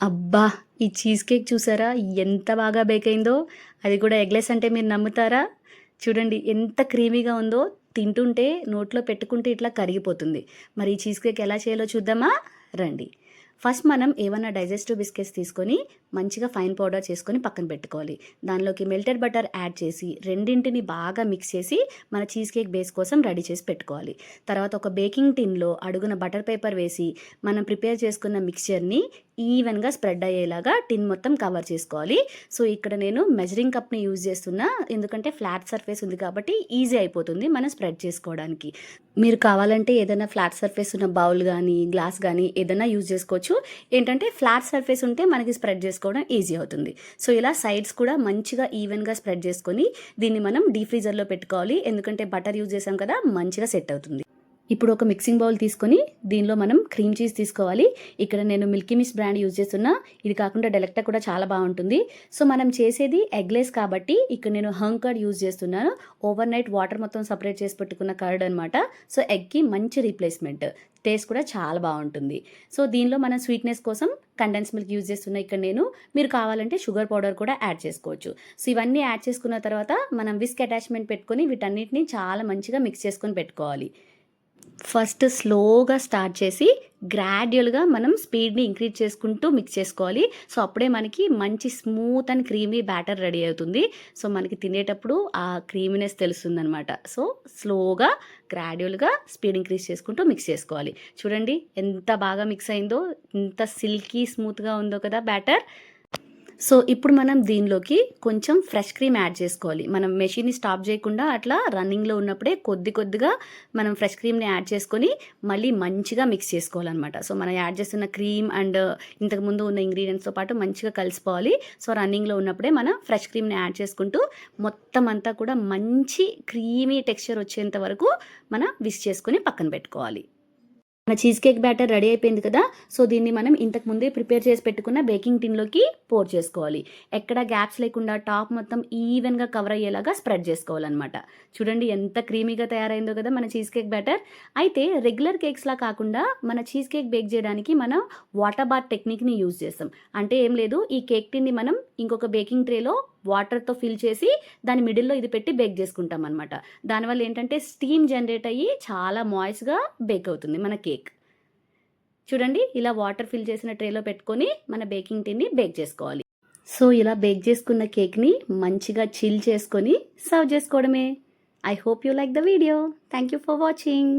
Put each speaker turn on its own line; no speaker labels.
అబ్బా! ఈ cheese cake చూసారా? ఎంత బాగా బేక్ అయిందో. అది కూడా ఎగ్‌లెస్ అంటే మీరు నమ్ముతారా? చూడండి ఎంత క్రీమీగా ఉందో. తింటుంటే నోట్లో పెట్టుకుంటే ఇట్లా కరిగిపోతుంది. మరి ఈ చీజ్ కేక్ ఎలా చేయాలో చూద్దామా? రండి. ఫస్ట్ మనం ఏవన్నా డైజెస్టివ్ బిస్కెట్స్ తీసుకొని మంచిగా ఫైన్ పౌడర్ చేసుకొని పక్కన పెట్టుకోవాలి. దానిలోకి మెల్టెడ్ బటర్ యాడ్ చేసి రెండింటిని బాగా మిక్స్ చేసి మన చీజ్ కేక్ బేస్ కోసం రెడీ చేసి పెట్టుకోవాలి. తర్వాత ఒక బేకింగ్ టిన్‌లో అడుగున బటర్ పేపర్ వేసి మనం ప్రిపేర్ చేసుకున్న మిక్స్చర్‌ని ఈవెన్‌గా స్ప్రెడ్ అయ్యేలాగా టిన్ మొత్తం కవర్ చేసుకోవాలి. సో, ఇక్కడ నేను మెజరింగ్ కప్‌ని యూజ్ చేస్తున్నా. ఎందుకంటే ఫ్లాట్ సర్ఫేస్ ఉంది కాబట్టి ఈజీ అయిపోతుంది మనం స్ప్రెడ్ చేసుకోవడానికి. మీరు కావాలంటే ఏదైనా ఫ్లాట్ సర్ఫేస్ ఉన్న బౌల్ గానీ, గ్లాస్ గానీ ఏదైనా యూజ్ చేసుకోవచ్చు. ఏంటంటే ఫ్లాట్ సర్ఫేస్ ఉంటే మనకి స్ప్రెడ్ చేసుకోవడం ఈజీ అవుతుంది. సో, ఇలా సైడ్స్ కూడా మంచిగా ఈవెన్‌గా స్ప్రెడ్ చేసుకొని దీన్ని మనం డీప్ ఫ్రీజర్‌లో పెట్టుకోవాలి. ఎందుకంటే బటర్ యూజ్ చేసాం కదా! మంచిగా సెట్ అవుతుంది. ఇప్పుడు ఒక మిక్సింగ్ బౌల్ తీసుకొని దీనిలో మనం క్రీమ్ చీజ్ తీసుకోవాలి. ఇక్కడ నేను మిల్కీ మిస్ట్ బ్రాండ్ యూజ్ చేస్తున్నా. ఇది కాకుండా డెలెక్టా కూడా చాలా బాగుంటుంది. సో, మనం చేసేది ఎగ్‌లెస్ కాబట్టి ఇక్కడ నేను హంగ్ కర్డ్ యూజ్ చేస్తున్నాను. ఓవర్ నైట్ వాటర్ మొత్తం సెపరేట్ చేసి పెట్టుకున్న కర్డ్ అనమాట. సో, ఎగ్‌కి మంచి రీప్లేస్‌మెంట్. టేస్ట్ కూడా చాలా బాగుంటుంది. సో, దీనిలో మనం స్వీట్‌నెస్ కోసం కండెన్స్ మిల్క్ యూజ్ చేస్తున్నా ఇక్కడ నేను. మీరు కావాలంటే షుగర్ పౌడర్ కూడా యాడ్ చేసుకోవచ్చు. సో, ఇవన్నీ యాడ్ చేసుకున్న తర్వాత మనం విస్క్ అటాచ్‌మెంట్ పెట్టుకొని వీటన్నిటిని చాలా మంచిగా మిక్స్ చేసుకొని పెట్టుకోవాలి. ఫస్ట్ స్లోగా స్టార్ట్ చేసి గ్రాడ్యువల్‌గా మనం స్పీడ్‌ని ఇంక్రీజ్ చేసుకుంటూ మిక్స్ చేసుకోవాలి. సో, అప్పుడే మనకి మంచి smooth and creamy batter ready అవుతుంది. సో, మనకి తినేటప్పుడు ఆ క్రీమీనెస్ తెలుస్తుందనమాట. సో, స్లోగా గ్రాడ్యువల్‌గా స్పీడ్ ఇంక్రీజ్ చేసుకుంటూ మిక్స్ చేసుకోవాలి. చూడండి ఎంత బాగా మిక్స్ అయిందో, ఎంత సిల్కీ స్మూత్‌గా ఉందో కదా బ్యాటర్. సో, ఇప్పుడు మనం దీనిలోకి కొంచెం ఫ్రెష్ క్రీమ్ యాడ్ చేసుకోవాలి. మనం మెషిన్‌ని స్టాప్ చేయకుండా అట్లా రన్నింగ్‌లో ఉన్నప్పుడే కొద్దిగా మనం ఫ్రెష్ క్రీమ్‌ని యాడ్ చేసుకొని మళ్ళీ మంచిగా మిక్స్ చేసుకోవాలనమాట. సో, మనం యాడ్ చేస్తున్న క్రీమ్ అండ్ ఇంతకుముందు ఉన్న ఇంగ్రీడియెంట్స్‌తో పాటు మంచిగా కలిసిపోవాలి. సో, రన్నింగ్‌లో ఉన్నప్పుడే మనం ఫ్రెష్ క్రీమ్‌ని యాడ్ చేసుకుంటూ మొత్తం అంతా కూడా మంచి క్రీమీ టెక్స్చర్ వచ్చేంత వరకు మనం విస్క్ చేసుకొని పక్కన పెట్టుకోవాలి. మన చీజ్ కేక్ బ్యాటర్ రెడీ అయిపోయింది కదా! సో, దీన్ని మనం ఇంతకు ముందే ప్రిపేర్ చేసి పెట్టుకున్న బేకింగ్ టిన్‌లోకి పోర్ చేసుకోవాలి. ఎక్కడ గ్యాప్స్ లేకుండా టాప్ మొత్తం ఈవెన్‌గా కవర్ అయ్యేలాగా స్ప్రెడ్ చేసుకోవాలనమాట. చూడండి ఎంత క్రీమీగా తయారైందో కదా మన చీజ్ కేక్ బ్యాటర్. అయితే రెగ్యులర్ కేక్స్‌లా కాకుండా మన చీజ్ కేక్ బేక్ చేయడానికి మనం వాటర్ బాత్ టెక్నిక్‌ని యూజ్ చేస్తాం. అంటే ఏం లేదు, ఈ కేక్ టిన్‌ని మనం ఇంకొక బేకింగ్ ట్రేలో వాటర్‌తో ఫిల్ చేసి దాని మిడిల్‌లో ఇది పెట్టి బేక్ చేసుకుంటాం అనమాట. దానివల్ల ఏంటంటే స్టీమ్ జనరేట్ అయ్యి చాలా మాయిస్ట్‌గా బేక్ అవుతుంది మన కేక్. చూడండి ఇలా వాటర్ ఫిల్ చేసిన ట్రేలో పెట్టుకొని మన బేకింగ్ టిన్ని బేక్ చేసుకోవాలి. సో, ఇలా బేక్ చేసుకున్న కేక్‌ని మంచిగా చిల్ చేసుకొని సర్వ్ చేసుకోవడమే. I hope you like the video. Thank you for watching.